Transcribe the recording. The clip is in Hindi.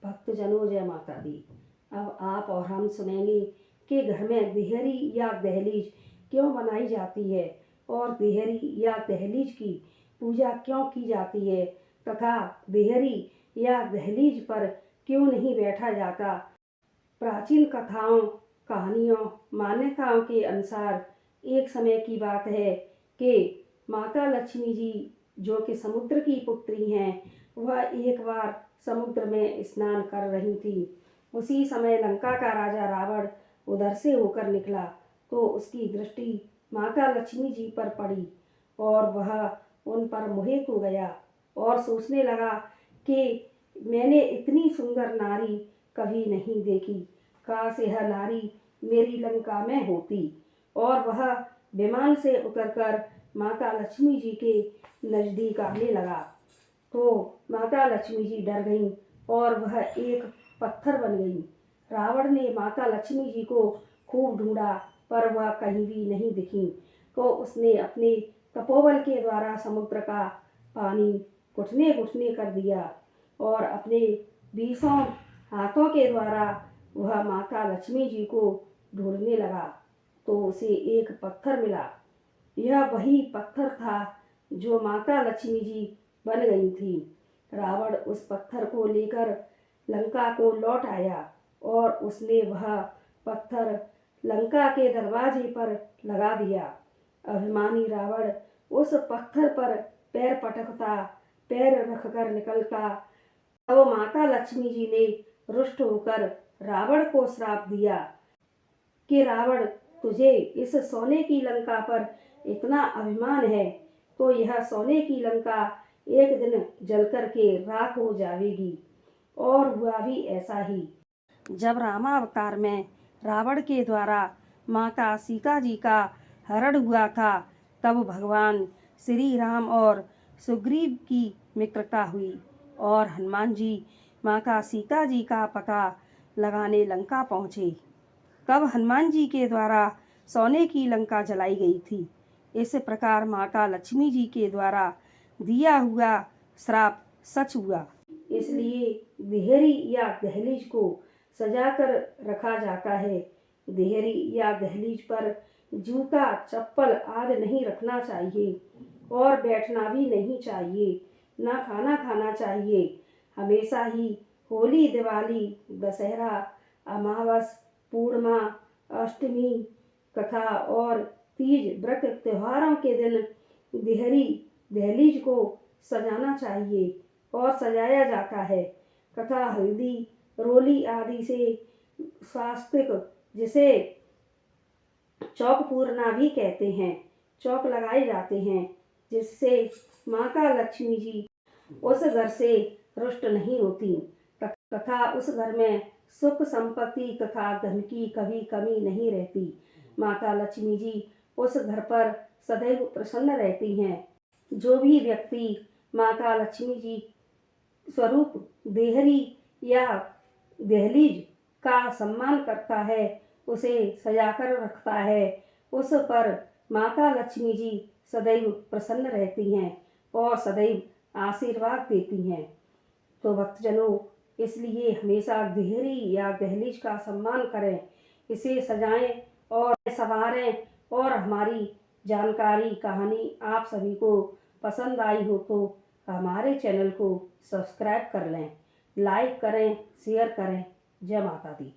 भक्तजनों जय माता दी। अब आप और हम सुनेंगे कि घर में देहरी या दहलीज क्यों बनाई जाती है और देहरी या दहलीज की पूजा क्यों की जाती है तथा देहरी या दहलीज पर क्यों नहीं बैठा जाता। प्राचीन कथाओं, कहानियों, मान्यताओं के अनुसार एक समय की बात है कि माता लक्ष्मी जी जो कि समुद्र की पुत्री हैं, वह एक बार समुद्र में स्नान कर रही थी। उसी समय लंका का राजा रावण उधर से होकर निकला तो उसकी दृष्टि माता लक्ष्मी जी पर पड़ी और वह उन पर मोहित हो गया और सोचने लगा कि मैंने इतनी सुंदर नारी कभी नहीं देखी, काश यह नारी मेरी लंका में होती। और वह विमान से उतरकर माता लक्ष्मी जी के नजदीक आने लगा तो माता लक्ष्मी जी डर गईं और वह एक पत्थर बन गई। रावण ने माता लक्ष्मी जी को खूब ढूंढा पर वह कहीं भी नहीं दिखी तो उसने अपने तपोबल के द्वारा समुद्र का पानी घुटने घुटने कर दिया और अपने 20 हाथों के द्वारा वह माता लक्ष्मी जी को ढूंढने लगा तो उसे एक पत्थर मिला। यह वही पत्थर था जो माता लक्ष्मी जी बन गई थी। रावण उस पत्थर को लेकर लंका को लौट आया और उसने वह पत्थर लंका के दरवाजे पर लगा दिया। अभिमानी रावण उस पत्थर पर पैर पटकता, पैर रखकर निकलता। तब माता लक्ष्मी जी ने रुष्ट होकर रावण को श्राप दिया कि रावण, तुझे इस सोने की लंका पर इतना अभिमान है तो यह सोने की लंका एक दिन जलकर के राख हो जाएगी। और हुआ भी ऐसा ही। जब रामावतार में रावण के द्वारा माता सीता जी का हरण हुआ था तब भगवान श्री राम और सुग्रीव की मित्रता हुई और हनुमान जी माता सीता जी का पता लगाने लंका पहुँचे। तब हनुमान जी के द्वारा सोने की लंका जलाई गई थी। इस प्रकार माता लक्ष्मी जी के द्वारा दिया हुआ श्राप सच हुआ। इसलिए देहरी या दहलीज को सजाकर रखा जाता है। देहरी या दहलीज पर जूता, चप्पल आदि नहीं रखना चाहिए और बैठना भी नहीं चाहिए, ना खाना खाना चाहिए। हमेशा ही होली, दिवाली, दशहरा, अमावस, पूर्णिमा, अष्टमी कथा और तीज व्रत त्योहारों के दिन देहरी दहलीज को सजाना चाहिए और सजाया जाता है तथा हल्दी, रोली आदि से स्वास्तिक, जिसे चौक पूरना भी कहते हैं, चौक लगाए जाते हैं जिससे माता लक्ष्मी जी उस घर से रुष्ट नहीं होती तथा उस घर में सुख संपत्ति तथा धन की कभी कमी नहीं रहती। माता लक्ष्मी जी उस घर पर सदैव प्रसन्न रहती हैं। जो भी व्यक्ति माता लक्ष्मी जी स्वरूप देहरी या दहलीज का सम्मान करता है, उसे सजाकर रखता है, उस पर माता लक्ष्मी जी सदैव प्रसन्न रहती हैं और सदैव आशीर्वाद देती हैं। तो भक्तजनों, इसलिए हमेशा देहरी या दहलीज का सम्मान करें, इसे सजाएं और संवारें। और हमारी जानकारी, कहानी आप सभी को पसंद आई हो तो हमारे चैनल को सब्सक्राइब कर लें, लाइक करें, शेयर करें। जय माता दी।